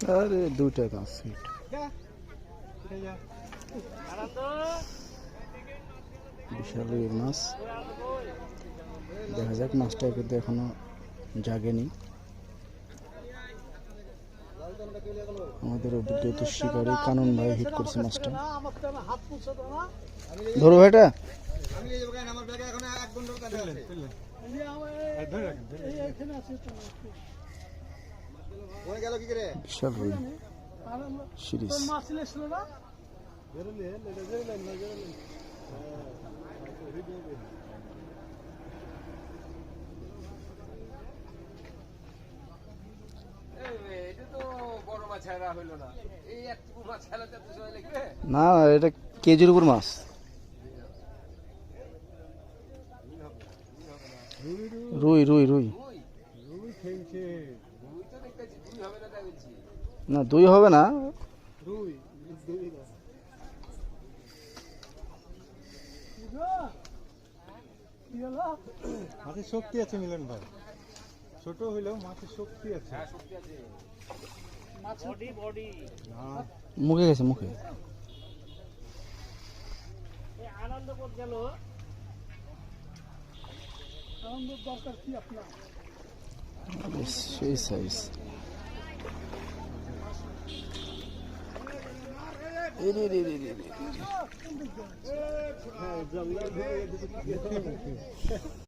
আরে দুইটা গাছ বিশাল রুই মাছ। দেখা যাক, মাছটা কিন্তু এখনো জাগেনি। আমাদের অভিজ্ঞত শিকারী কানন ভাই হিট করছে মাছটা। ধরো ভাইটা। বিশাল রুই সিরিজ। না, এটা কেজির উপর মাছ। রুই রুই রুই না, দুই হবে না। মাছের শক্তি আছে মিলন ভাই, ছোট হইলেও মাছের শক্তি আছে। মুখে গেছে, মুখে। আনন্দ বোধ গেল, আনন্দ দরকার কি আপনার? সেই সাইজ।